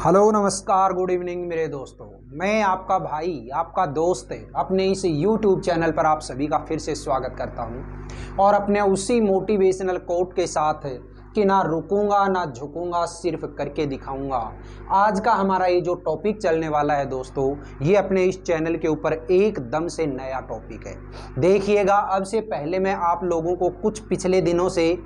Hello नमस्कार good evening मेरे दोस्तों। मैं आपका भाई आपका दोस्त अपने इस YouTube चैनल पर आप सभी का फिर से स्वागत करता हूं और अपने उसी मोटिवेशनल कोट के साथ कि ना रुकूंगा ना झुकूंगा, सिर्फ करके दिखाऊंगा। आज का हमारा ये जो टॉपिक चलने वाला है दोस्तों, ये अपने इस चैनल के ऊपर एकदम से नया टॉपिक है। देखिएगा, अब से पहले मैं आप लोगों को कुछ पिछले दिनों से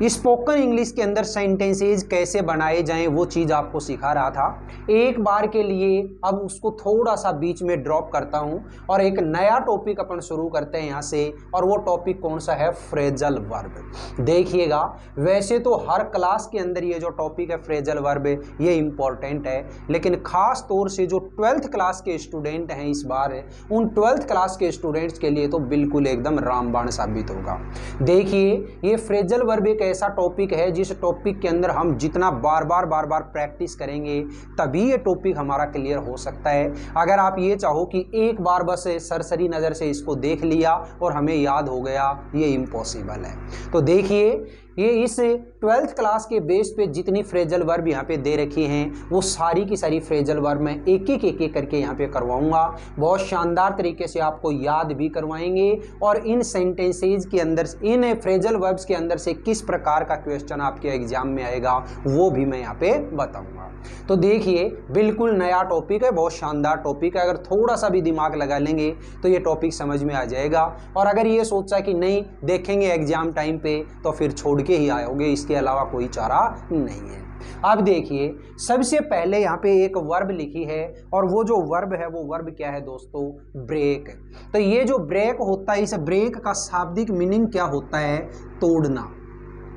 स्पोकन इंग्लिश के अंदर सेंटेंसेज कैसे बनाए जाएं वो चीज़ आपको सिखा रहा था। एक बार के लिए अब उसको थोड़ा सा बीच में ड्रॉप करता हूं और एक नया टॉपिक अपन शुरू करते हैं यहाँ से। और वो टॉपिक कौन सा है? Phrasal verb. देखिएगा, वैसे तो हर क्लास के अंदर ये जो टॉपिक है फ्रेजल वर्ब, ये इम्पॉर्टेंट है, लेकिन खास तौर से जो 12th क्लास के स्टूडेंट हैं इस बार, उन 12th क्लास के स्टूडेंट्स के लिए तो बिल्कुल एकदम रामबाण साबित होगा। देखिए, ये फ्रेजल वर्ब एक ऐसा टॉपिक है जिस टॉपिक के अंदर हम जितना बार बार प्रैक्टिस करेंगे तभी ये टॉपिक हमारा क्लियर हो सकता है। अगर आप ये चाहो कि एक बार बस सरसरी नज़र से इसको देख लिया और हमें याद हो गया, ये इम्पॉसिबल है। तो देखिए, ये इस 12th क्लास के बेस पे जितनी फ्रेजल वर्ब यहाँ पे दे रखी हैं वो सारी की सारी फ्रेजल वर्ब मैं एक एक करके यहाँ पे करवाऊंगा। बहुत शानदार तरीके से आपको याद भी करवाएंगे और इन सेंटेंसेज के अंदर, इन फ्रेजल वर्ब्स के अंदर से किस प्रकार का क्वेश्चन आपके एग्जाम में आएगा वो भी मैं यहाँ पे बताऊँगा। तो देखिए, बिल्कुल नया टॉपिक है, बहुत शानदार टॉपिक है। अगर थोड़ा सा भी दिमाग लगा लेंगे तो ये टॉपिक समझ में आ जाएगा। और अगर ये सोचा कि नहीं देखेंगे एग्जाम टाइम पे तो फिर छोड़ के ही आओगे, इसके अलावा कोई चारा नहीं है। अब देखिए, सबसे पहले यहाँ पे एक वर्ब लिखी है और वो जो वर्ब है वो वर्ब क्या है दोस्तों? ब्रेक। तो ये जो ब्रेक होता है, इस ब्रेक का शाब्दिक मीनिंग क्या होता है? तोड़ना।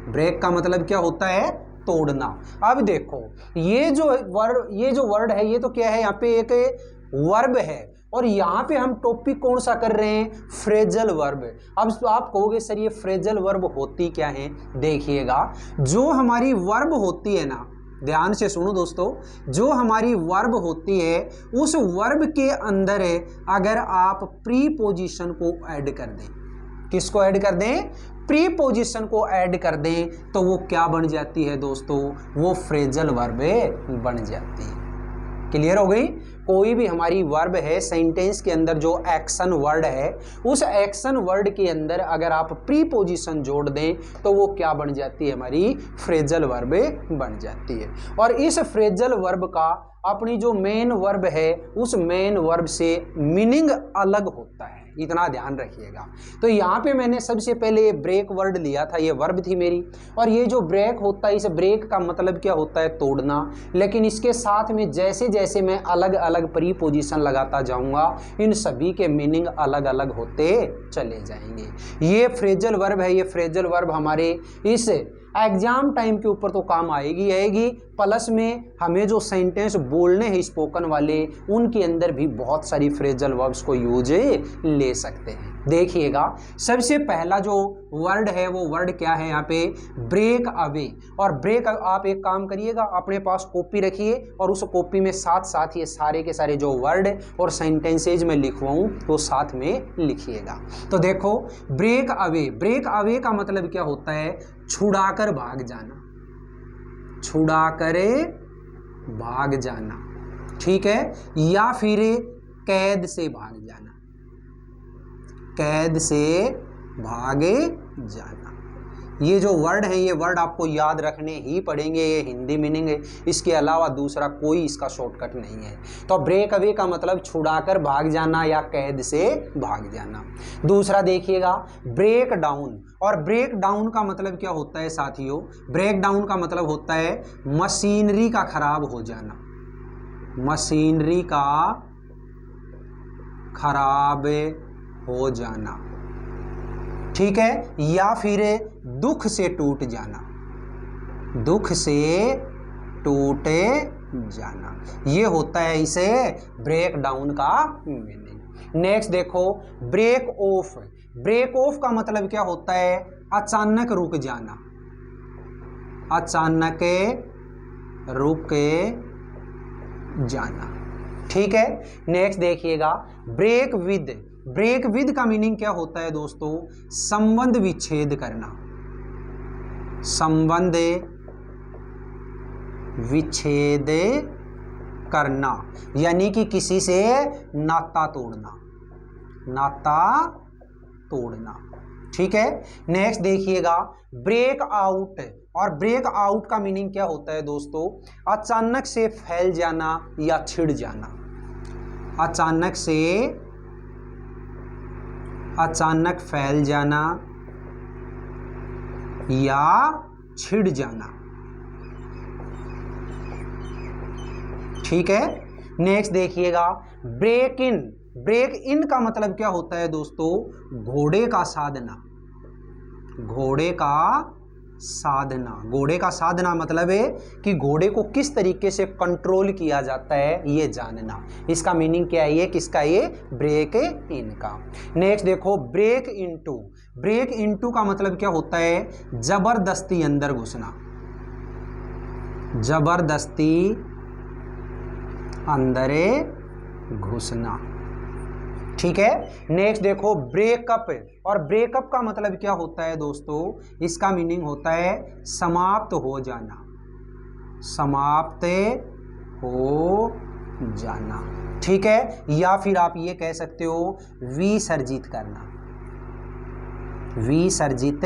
ब्रेक का मतलब क्या होता है? तोड़ना। अब देखो, ये जो वर्ड है, ये तो क्या है? यहाँ पे एक वर्ब है और यहाँ पे हम टॉपिक कौन सा कर रहे हैं? Phrasal verb. अब आप कहोगे सर ये फ्रेजल वर्ब होती क्या है? देखिएगा, जो हमारी वर्ब होती है ना, ध्यान से सुनो दोस्तों, जो हमारी वर्ब होती है उस वर्ब के अंदर अगर आप प्रीपोजिशन को ऐड कर दें, किसको ऐड कर दें? प्रीपोजिशन को ऐड कर दें तो वो क्या बन जाती है दोस्तों? वो फ्रेजल वर्ब बन जाती है। क्लियर हो गई? कोई भी हमारी वर्ब है सेंटेंस के अंदर जो एक्शन वर्ड है, उस एक्शन वर्ड के अंदर अगर आप प्रीपोजिशन जोड़ दें तो वो क्या बन जाती है? हमारी फ्रेजल वर्ब बन जाती है। और इस फ्रेजल वर्ब का अपनी जो मेन वर्ब है उस मेन वर्ब से मीनिंग अलग होता है, इतना ध्यान रखिएगा। तो यहाँ पे मैंने सबसे पहले ये ब्रेक वर्ड लिया था, ये वर्ब थी मेरी। और ये जो ब्रेक होता है, इस ब्रेक का मतलब क्या होता है? तोड़ना। लेकिन इसके साथ में जैसे जैसे मैं अलग अलग प्रीपोजिशन लगाता जाऊंगा, इन सभी के मीनिंग अलग अलग होते चले जाएंगे। ये फ्रेजल वर्ब है। ये फ्रेजल वर्ब हमारे इस एग्जाम टाइम के ऊपर तो काम आएगी, प्लस में हमें जो सेंटेंस बोलने हैं स्पोकन वाले, उनके अंदर भी बहुत सारी फ्रेजल वर्ब्स को यूज ले सकते हैं। देखिएगा, सबसे पहला जो वर्ड है वो वर्ड क्या है यहाँ पे? Break away. और ब्रेक, आप एक काम करिएगा, अपने पास कॉपी रखिए और उस कॉपी में साथ साथ ये सारे के सारे जो वर्ड और सेंटेंसेज में लिखवाऊँ तो साथ में लिखिएगा। तो देखो, ब्रेक अवे। ब्रेक अवे का मतलब क्या होता है? छुड़ाकर भाग जाना। छुड़ाकर भाग जाना, ठीक है? या फिर कैद से भाग जाना। कैद से भागे जाना। ये जो वर्ड है, ये वर्ड आपको याद रखने ही पड़ेंगे। ये हिंदी मीनिंग है, इसके अलावा दूसरा कोई इसका शॉर्टकट नहीं है। तो ब्रेक अवे का मतलब छुड़ाकर भाग जाना या कैद से भाग जाना। दूसरा देखिएगा, ब्रेक डाउन। और ब्रेक डाउन का मतलब क्या होता है साथियों? ब्रेक डाउन का मतलब होता है मशीनरी का खराब हो जाना। मशीनरी का खराब हो जाना, ठीक है? या फिर दुख से टूट जाना। दुख से टूटे जाना, ये होता है इसे ब्रेक डाउन का मीनिंग। नेक्स्ट देखो, ब्रेक ऑफ। ब्रेक ऑफ का मतलब क्या होता है? अचानक रुक जाना। अचानक रुक जाना, ठीक है? नेक्स्ट देखिएगा, ब्रेक विद। ब्रेक विद का मीनिंग क्या होता है दोस्तों? संबंध विच्छेद करना। संबंध विच्छेद करना, यानी कि किसी से नाता तोड़ना, नाता तोड़ना। ठीक है, नेक्स्ट देखिएगा ब्रेक आउट। और ब्रेक आउट का मीनिंग क्या होता है दोस्तों? अचानक से फैल जाना या छिड़ जाना, अचानक फैल जाना या छिड़ जाना। ठीक है, नेक्स्ट देखिएगा ब्रेक इन। ब्रेक इन का मतलब क्या होता है दोस्तों? घोड़े का साधना, घोड़े का साधना। घोड़े का साधना मतलब है कि घोड़े को किस तरीके से कंट्रोल किया जाता है ये जानना। इसका मीनिंग क्या है? ये किसका? ये ब्रेक इन का। नेक्स्ट देखो ब्रेक इनटू। ब्रेक इनटू का मतलब क्या होता है? जबरदस्ती अंदर घुसना, जबरदस्ती अंदर घुसना। ठीक है, नेक्स्ट देखो ब्रेकअप। और ब्रेकअप का मतलब क्या होता है दोस्तों? इसका मीनिंग होता है समाप्त हो जाना, समाप्त हो जाना। ठीक है, या फिर आप ये कह सकते हो विसर्जित करना, विसर्जित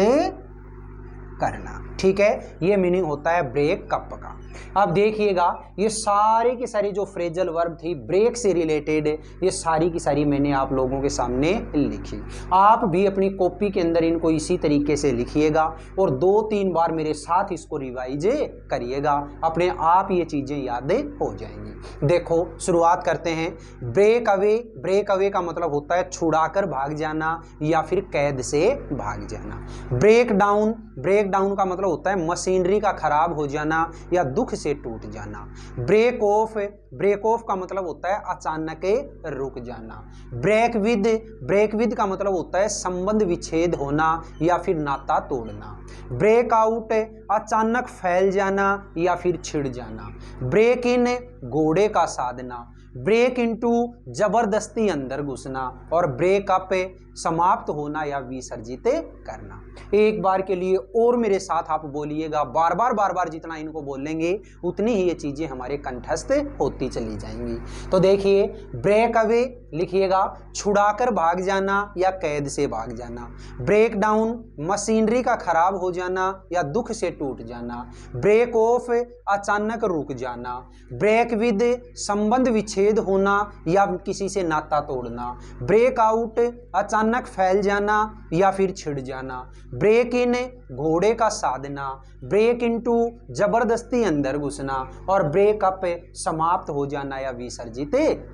करना। ठीक है, ये मीनिंग होता है ब्रेकअप का। अब देखिएगा ये सारे की सारी जो फ्रेजल वर्ब थी ब्रेक से रिलेटेड, ये सारी की सारी मैंने आप लोगों के सामने लिखी। आप भी अपनी कॉपी के अंदर इनको इसी तरीके से लिखिएगा और 2-3 बार मेरे साथ इसको रिवाइज करिएगा, अपने आप ये चीज़ें याद हो जाएंगी। देखो शुरुआत करते हैं। Break away. ब्रेक अवे का मतलब होता है छुड़ाकर भाग जाना या फिर कैद से भाग जाना। Break down. ब्रेक डाउन का मतलब होता है मशीनरी का खराब हो जाना या दुख से टूट जाना। Break off. ब्रेक ऑफ का मतलब होता है अचानक रुक जाना। Break with. ब्रेक विद का मतलब होता है संबंध विच्छेद होना या फिर नाता तोड़ना। ब्रेक आउट अचानक फैल जाना या फिर छिड़ जाना। ब्रेक इन घोड़े का साधना। ब्रेक इनटू जबरदस्ती अंदर घुसना। और ब्रेकअप समाप्त होना या विसर्जित करना। एक बार के लिए और मेरे साथ आप बोलिएगा, बार बार जितना इनको बोलेंगे उतनी ही ये चीजें हमारे कंठस्थ होती चली जाएंगी। तो देखिए ब्रेक अवे लिखिएगा छुड़ाकर भाग जाना या कैद से भाग जाना। ब्रेक डाउन मशीनरी का खराब हो जाना या दुख से टूट जाना। ब्रेक ऑफ अचानक रुक जाना। ब्रेक विद संबंध विच्छेद होना या किसी से नाता तोड़ना। ब्रेक आउट अचानक फैल जाना या फिर छिड़ जाना। ब्रेक इन घोड़े का साधना। ब्रेक इनटू जबरदस्ती अंदर घुसना। और ब्रेकअप समाप्त हो जाना या विसर्जित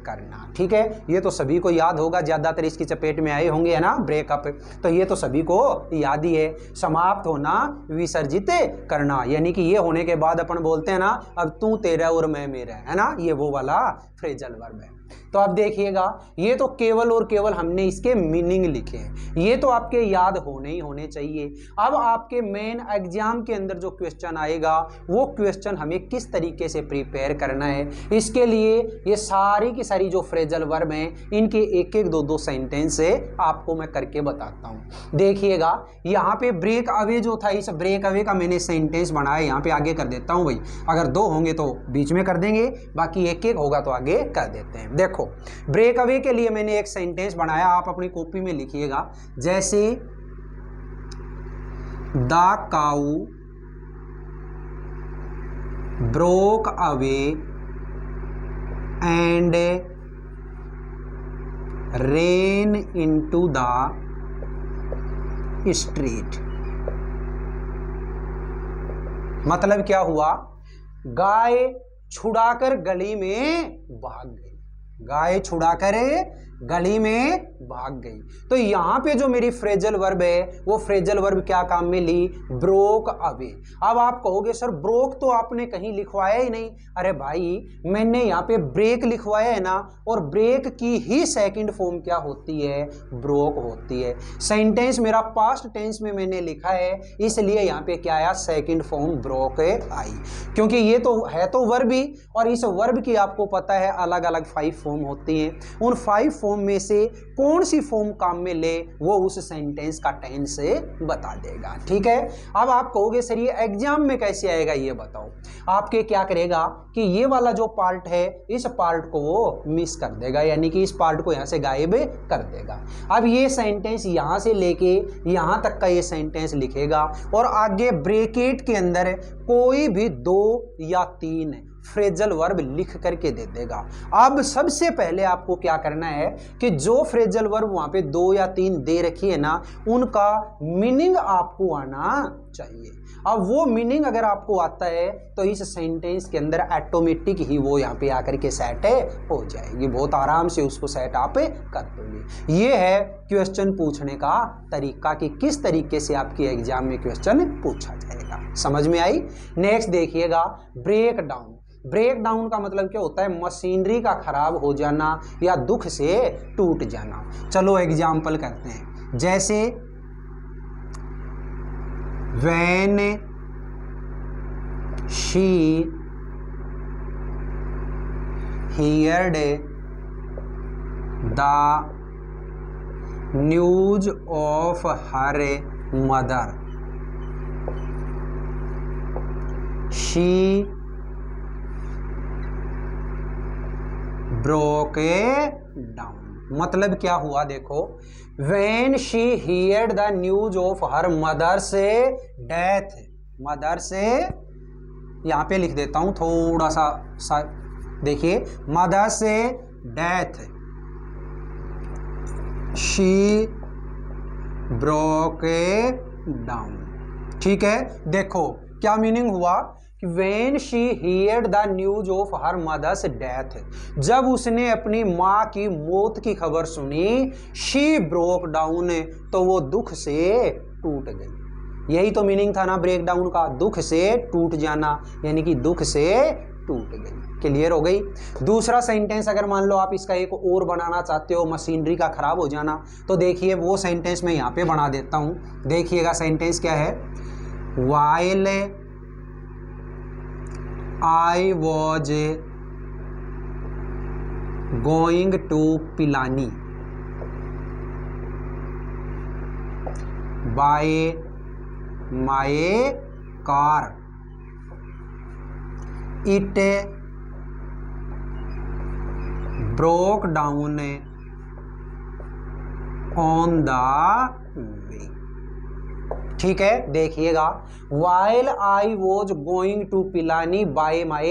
करना। ठीक है, ये तो सभी को याद होगा, ज्यादातर इसकी चपेट में आए होंगे है ना ब्रेकअप, तो ये तो सभी को याद ही है। समाप्त होना विसर्जित करना, यानी कि ये होने के बाद अपन बोलते हैं ना अब तू तेरा और मैं मेरा, है ना, ये वो वाला फ्रेजल वर्ब है। तो अब देखिएगा ये तो केवल और केवल हमने इसके मीनिंग लिखे हैं, ये तो आपके याद होने ही होने चाहिए। अब आपके मेन एग्जाम के अंदर जो क्वेश्चन आएगा वो क्वेश्चन हमें किस तरीके से प्रिपेयर करना है, इसके लिए ये सारी की सारी जो फ्रेजल वर्ब हैं इनके एक एक दो सेंटेंस से आपको मैं करके बताता हूँ। देखिएगा यहाँ पे ब्रेक अवे जो था, इस ब्रेक अवे का मैंने सेंटेंस बनाया, यहाँ पे आगे कर देता हूँ भाई, अगर 2 होंगे तो बीच में कर देंगे, बाकी एक एक होगा तो आगे कर देते हैं। देखो ब्रेक अवे के लिए मैंने एक सेंटेंस बनाया, आप अपनी कॉपी में लिखिएगा, जैसे the cow broke away and rain into the street. मतलब क्या हुआ? गाय छुड़ाकर गली में भाग गई, गाय छुड़ाकर गली में भाग गई। तो यहां पे जो मेरी फ्रेजल वर्ब है वो फ्रेजल वर्ब क्या काम में ली? Broke away. अब आप कहोगे सर ब्रोक तो आपने कहीं लिखवाया ही नहीं। अरे भाई मैंने यहाँ पे ब्रेक लिखवाया है ना, और ब्रेक की ही सेकंड फॉर्म क्या होती है? ब्रोक होती है। सेंटेंस मेरा पास्ट टेंस में मैंने लिखा है, इसलिए यहाँ पे क्या आया? सेकंड फॉर्म ब्रोक आई, क्योंकि ये तो है तो वर्ब ही, और इस वर्ब की आपको पता है अलग अलग 5 फॉर्म होती हैं। उन 5 फॉर्म फॉर्म में से कौन सी फॉर्म काम में ले वो उस सेंटेंस का टेंस बता देगा। ठीक है, अब आप कहोगे सर ये एग्जाम में कैसे आएगा, ये बताओ। आपके क्या करेगा कि ये वाला जो पार्ट है इस पार्ट को वो मिस कर देगा, यानी कि इस पार्ट को यहाँ से गायब कर देगा। अब ये सेंटेंस यहाँ से लेके यहाँ तक का ये सेंटेंस लिखेगा और आगे ब्रैकेट के अंदर कोई भी 2 या 3 फ्रेजल वर्ब लिख करके दे देगा। अब सबसे पहले आपको क्या करना है कि जो फ्रेजल वर्ब वहां पे 2 या 3 दे रखी है ना, उनका मीनिंग आपको आना चाहिए। अब वो मीनिंग अगर आपको आता है तो इस सेंटेंस के अंदर ऑटोमेटिक ही वो यहाँ पे आकर के सेट हो जाएगी, बहुत आराम से उसको सेट आप कर दोगे। ये है क्वेश्चन पूछने का तरीका कि किस तरीके से आपके एग्जाम में क्वेश्चन पूछा जाएगा। समझ में आई? नेक्स्ट देखिएगा, ब्रेक डाउन। ब्रेक डाउन का मतलब क्या होता है? मशीनरी का खराब हो जाना या दुख से टूट जाना। चलो एग्जाम्पल करते हैं, जैसे when she heard the news of her mother, she broke down। मतलब क्या हुआ देखो, when she heard the news of her mother's death, mother से यहाँ पे लिख देता हूँ थोड़ा सा देखिए, मदर से डेथ, she broke down। ठीक है, देखो क्या मीनिंग हुआ कि when she heard the news of her mother's death, जब उसने अपनी माँ की मौत की खबर सुनी, she broke down, तो वो दुख से टूट गई। यही तो मीनिंग था ना ब्रेक डाउन का, दुख से टूट जाना, यानी कि दुख से टूट गई। क्लियर हो गई? दूसरा सेंटेंस अगर मान लो आप इसका एक और बनाना चाहते हो, मशीनरी का खराब हो जाना, तो देखिए वो सेंटेंस मैं यहाँ पे बना देता हूँ। देखिएगा सेंटेंस क्या है, while I was going to Pilani by my car, it broke down on the way। ठीक है, देखिएगा, while I was going to Pilani by my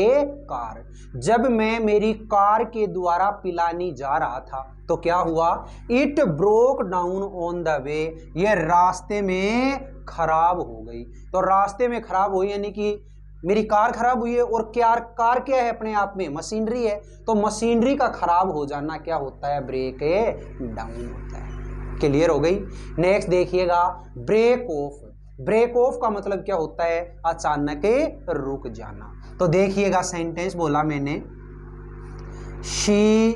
car, जब मैं मेरी कार के द्वारा पिलानी जा रहा था तो क्या हुआ, it broke down on the way, ये रास्ते में खराब हो गई। तो रास्ते में खराब हुई यानी कि मेरी कार खराब हुई है, और क्या कार क्या है अपने आप में, मशीनरी है। तो मशीनरी का खराब हो जाना क्या होता है, ब्रेक डाउन होता है। क्लियर हो गई? नेक्स्ट देखिएगा, ब्रेक ऑफ। ब्रेक ऑफ का मतलब क्या होता है, अचानक रुक जाना। तो देखिएगा सेंटेंस बोला मैंने, she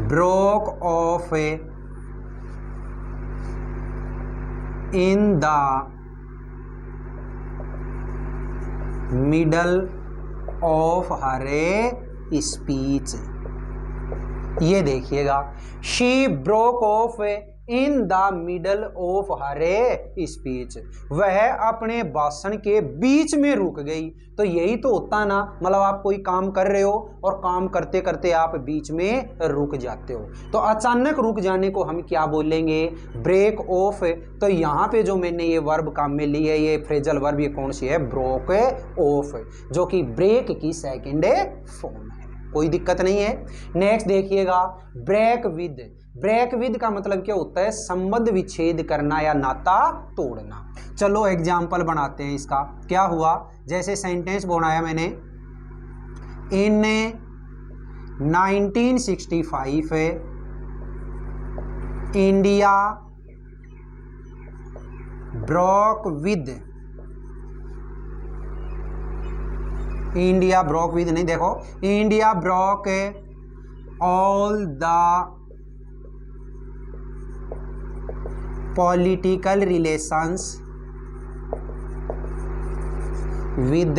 broke of in the middle of her speech. ये देखिएगा, she broke of in the middle of her speech, वह अपने भाषण के बीच में रुक गई। तो यही तो होता ना, मतलब आप कोई काम कर रहे हो और काम करते करते आप बीच में रुक जाते हो, तो अचानक रुक जाने को हम क्या बोलेंगे, ब्रेक ऑफ। तो यहाँ पे जो मैंने ये वर्ब काम में ली है, ये फ्रेजल वर्ब, ये कौन सी है, ब्रोक ऑफ, जो कि ब्रेक की सेकेंड फॉर्म है। कोई दिक्कत नहीं है। नेक्स्ट देखिएगा, ब्रेक विद। ब्रेक विद का मतलब क्या होता है, संबंध विच्छेद करना या नाता तोड़ना। चलो एग्जाम्पल बनाते हैं इसका। क्या हुआ, जैसे सेंटेंस बनाया मैंने, इन 1965 India broke with, India broke with नहीं, देखो, India broke all the political relations with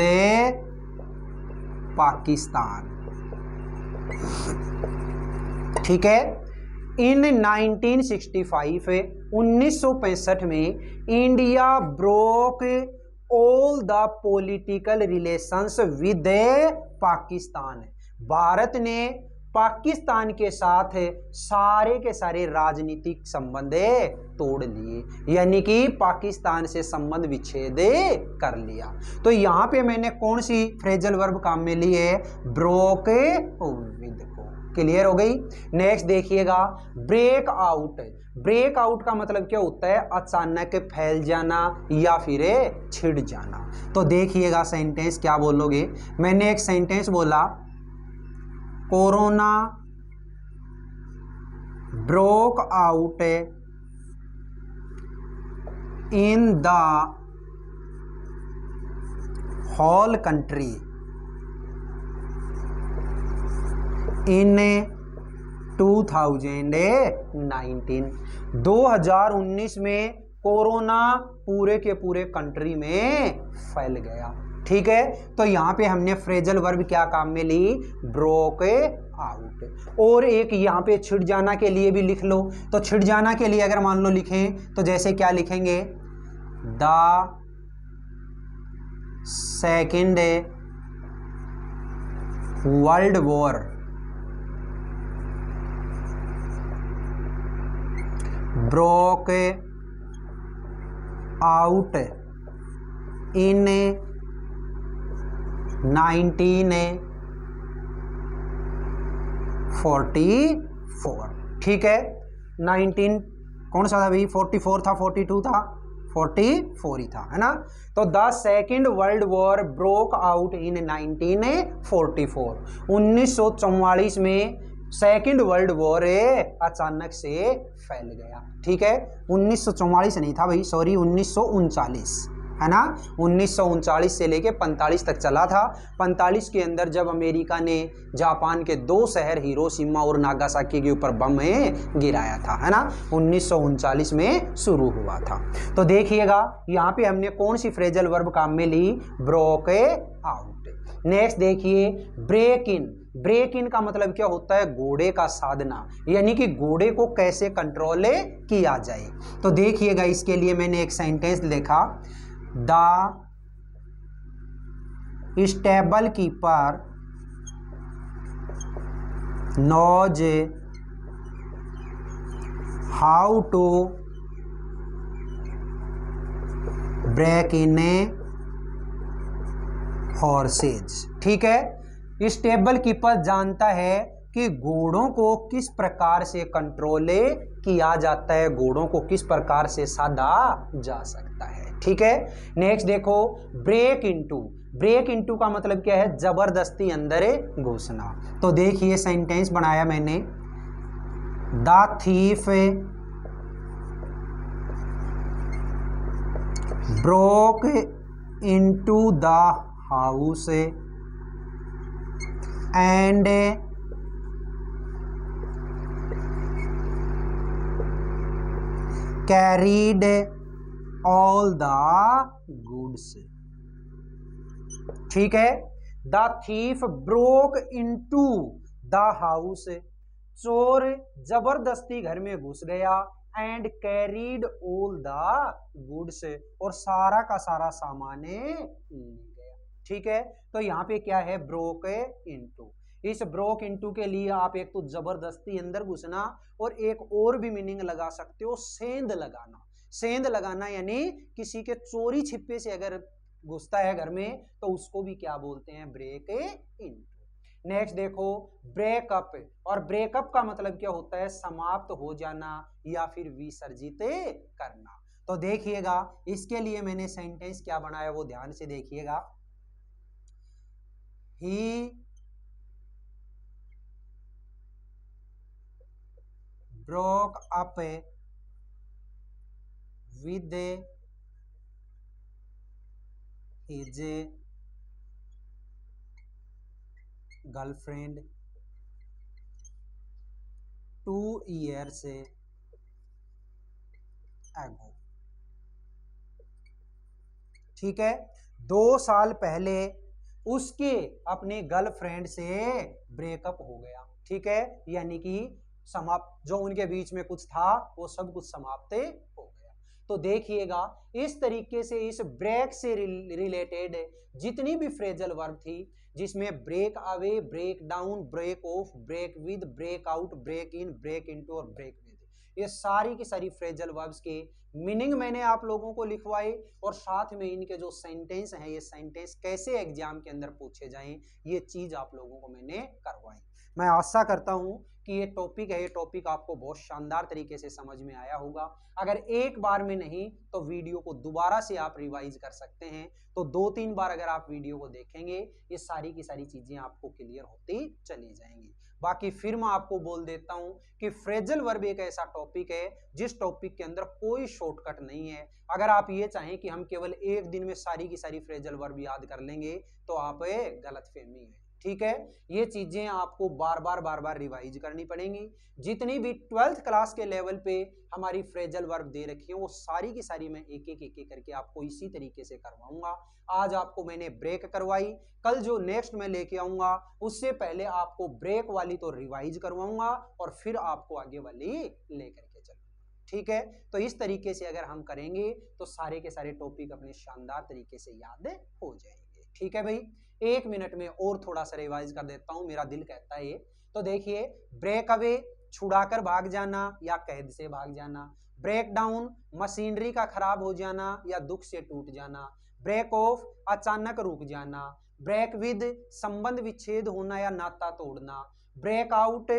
Pakistan. ठीक है। इन 1965 1965 में India broke all the political relations with Pakistan. Bharat ने पाकिस्तान के साथ सारे के सारे राजनीतिक संबंध तोड़ लिए, यानी कि पाकिस्तान से संबंध विच्छेद कर लिया। तो यहां पे मैंने कौन सी फ्रेजल वर्ब काम में ली है? ब्रोक विद को। क्लियर हो गई। नेक्स्ट देखिएगा, ब्रेक आउट। ब्रेक आउट का मतलब क्या होता है? अचानक फैल जाना या फिर छिड़ जाना। तो देखिएगा सेंटेंस क्या बोलोगे। मैंने एक सेंटेंस बोला, corona broke out in the whole country in 2019 में कोरोना पूरे के पूरे कंट्री में फैल गया। ठीक है। तो यहां पे हमने फ्रेजल वर्ब क्या काम में ली? Broke out. और एक यहां पे छिड़ जाना के लिए भी लिख लो। तो छिड़ जाना के लिए अगर मान लो लिखें तो जैसे क्या लिखेंगे? The second world war broke out इन 1944। ठीक है। 19 कौन सा था भाई? 44 था, 42 था, 44 ही था, है ना। तो the second world war broke out इन 1944। 1944 में सेकेंड वर्ल्ड वॉर अचानक से फैल गया। ठीक है। 1944 नहीं था भाई, सॉरी, 1939, है ना। 1939 से लेके 45 तक चला था। 45 के अंदर जब अमेरिका ने जापान के 2 शहर हिरोशिमा और नागासाकी के ऊपर बम गिराया था, है ना। 1939 में शुरू हुआ था। तो देखिएगा यहाँ पे हमने कौन सी फ्रेजल वर्ब काम में ली? Broke out. नेक्स्ट देखिए, ब्रेक इन। ब्रेक इन का मतलब क्या होता है? घोड़े का साधना, यानी कि घोड़े को कैसे कंट्रोल किया जाए। तो देखिएगा इसके लिए मैंने एक सेंटेंस लिखा, the stable keeper knows how to break in horses. ठीक है। स्टेबल कीपर जानता है कि घोड़ों को किस प्रकार से कंट्रोल किया जाता है, घोड़ों को किस प्रकार से साधा जा सकता है। ठीक है। नेक्स्ट देखो, ब्रेक इनटू। ब्रेक इनटू का मतलब क्या है? जबरदस्ती अंदर घुसना। तो देखिए सेंटेंस बनाया मैंने, the thief broke into the house and carried all the goods। ठीक है। The thief broke into the house, चोर जबरदस्ती घर में घुस गया, and carried all the goods, और सारा का सारा सामान ले गया। ठीक है। तो यहाँ पे क्या है? Broke into. इस ब्रोक इनटू के लिए आप एक तो जबरदस्ती अंदर घुसना, और एक और भी मीनिंग लगा सकते हो, सेंध लगाना। सेंध लगाना यानी किसी के चोरी छिपे से अगर घुसता है घर में तो उसको भी क्या बोलते हैं? Break into. नेक्स्ट देखो, ब्रेकअप। और ब्रेकअप का मतलब क्या होता है? समाप्त हो जाना या फिर विसर्जित करना। तो देखिएगा इसके लिए मैंने सेंटेंस क्या बनाया वो ध्यान से देखिएगा। ही broke up with his girlfriend 2 years ago। ठीक है। 2 साल पहले उसके अपने गर्लफ्रेंड से ब्रेकअप हो गया, ठीक है, यानी कि समाप्त, जो उनके बीच में कुछ था वो सब कुछ समाप्त हो गया। तो देखिएगा इस तरीके से इस ब्रेक से रिलेटेड जितनी भी फ्रेजल वर्ब थी, जिसमें break away, break down, break off, break with, break out, break in, break into और ब्रेक विद, ये सारी की सारी फ्रेजल वर्ब्स के मीनिंग मैंने आप लोगों को लिखवाए, और साथ में इनके जो सेंटेंस हैं, ये सेंटेंस कैसे एग्जाम के अंदर पूछे जाएं, ये चीज आप लोगों को मैंने करवाई। मैं आशा करता हूं कि ये टॉपिक है, ये टॉपिक आपको बहुत शानदार तरीके से समझ में आया होगा। अगर एक बार में नहीं तो वीडियो को दोबारा से आप रिवाइज कर सकते हैं, तो 2-3 बार अगर आप वीडियो को देखेंगे ये सारी की सारी चीजें आपको क्लियर होती चली जाएंगी। बाकी फिर मैं आपको बोल देता हूं कि फ्रेजल वर्ब एक ऐसा टॉपिक है जिस टॉपिक के अंदर कोई शॉर्टकट नहीं है। अगर आप ये चाहें कि हम केवल एक दिन में सारी की सारी फ्रेजल वर्ब याद कर लेंगे तो आप गलतफहमी है, ठीक है। ये चीजें आपको बार बार रिवाइज करनी पड़ेंगी। जितनी भी 12th क्लास के लेवल पे हमारी फ्रेजल वर्ब दे रखी है वो सारी की सारी मैं एक एक करके आपको इसी तरीके से करवाऊंगा। आज आपको मैंने ब्रेक करवाई, कल जो नेक्स्ट मैं लेके आऊंगा उससे पहले आपको ब्रेक वाली तो रिवाइज करवाऊंगा और फिर आपको आगे वाली लेकर के चलूंगा, ठीक है। तो इस तरीके से अगर हम करेंगे तो सारे के सारे टॉपिक अपने शानदार तरीके से याद हो जाएंगे, ठीक है भाई। 1 मिनट में और थोड़ा सा रिवाइज कर देता हूं, मेरा दिल कहता है ये। तो देखिए, ब्रेक अवे छुड़ाकर भाग जाना या कैद से भाग जाना, ब्रेक डाउन मशीनरी का खराब हो जाना या दुख से टूट जाना, ब्रेक ऑफ अचानक रुक जाना, ब्रेक विद संबंध विच्छेद होना या नाता तोड़ना, ब्रेक आउट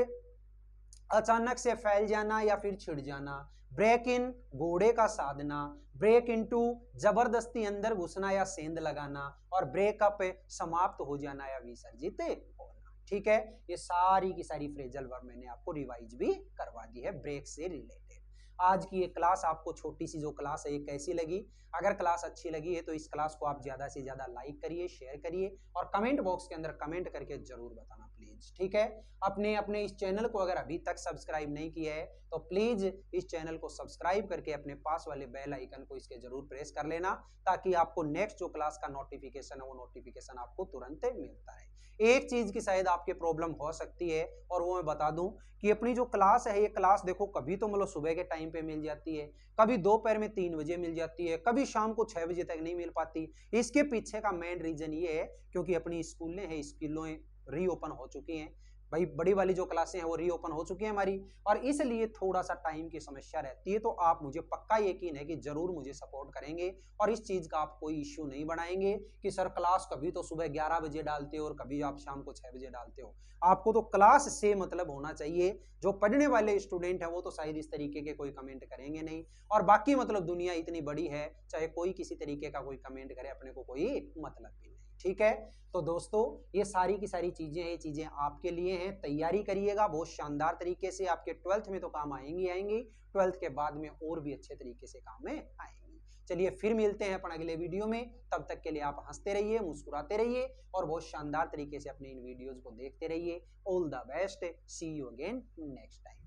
अचानक से फैल जाना या फिर छिड़ जाना, ब्रेक इन घोड़े का साधना, ब्रेक इनटू जबरदस्ती अंदर घुसना या सेंध लगाना, और ब्रेकअप समाप्त हो जाना या विसर्जित होना, ठीक है। ये सारी की सारी फ्रेजल वर्ब मैंने आपको रिवाइज भी करवा दी है ब्रेक से रिलेटेड। आज की ये क्लास आपको छोटी सी जो क्लास है ये कैसी लगी? अगर क्लास अच्छी लगी है तो इस क्लास को आप ज्यादा से ज्यादा लाइक करिए, शेयर करिए और कमेंट बॉक्स के अंदर कमेंट करके जरूर बताना प्लीज, ठीक है। अपने अपने इस चैनल को अगर अभी तक सब्सक्राइब नहीं किया है तो प्लीज इस चैनल को सब्सक्राइब करके अपने पास वाले बेल आइकन को इसके जरूर प्रेस कर लेना, ताकि आपको नेक्स्ट जो क्लास का नोटिफिकेशन है वो नोटिफिकेशन आपको तुरंत मिलता है। एक चीज की शायद आपके प्रॉब्लम हो सकती है और वो मैं बता दूं कि अपनी जो क्लास है ये क्लास देखो कभी तो मतलब सुबह के टाइम पे मिल जाती है, कभी दोपहर में 3 बजे मिल जाती है, कभी शाम को 6 बजे तक नहीं मिल पाती। इसके पीछे का मेन रीजन ये है क्योंकि अपनी स्कूलें हैं, स्कूलें रीओपन हो चुकी हैं भाई, बड़ी वाली जो क्लासें हैं वो रीओपन हो चुकी हैं हमारी, और इसलिए थोड़ा सा टाइम की समस्या रहती है। तो आप मुझे पक्का यकीन है कि जरूर मुझे सपोर्ट करेंगे और इस चीज का आप कोई इश्यू नहीं बनाएंगे कि सर क्लास कभी तो सुबह 11 बजे डालते हो और कभी आप शाम को 6 बजे डालते हो। आपको तो क्लास से मतलब होना चाहिए। जो पढ़ने वाले स्टूडेंट है वो तो शायद इस तरीके के कोई कमेंट करेंगे नहीं, और बाकी मतलब दुनिया इतनी बड़ी है, चाहे कोई किसी तरीके का कोई कमेंट करे अपने को कोई मतलब भी नहीं, ठीक है। तो दोस्तों ये सारी की सारी चीजें हैं, चीजें आपके लिए हैं, तैयारी करिएगा बहुत शानदार तरीके से, आपके 12th में तो काम आएंगी आएंगी, 12th के बाद में और भी अच्छे तरीके से काम में आएंगी। चलिए फिर मिलते हैं अपन अगले वीडियो में, तब तक के लिए आप हंसते रहिए, मुस्कुराते रहिए और बहुत शानदार तरीके से अपने इन वीडियोज को देखते रहिए। All the best, see you again next time.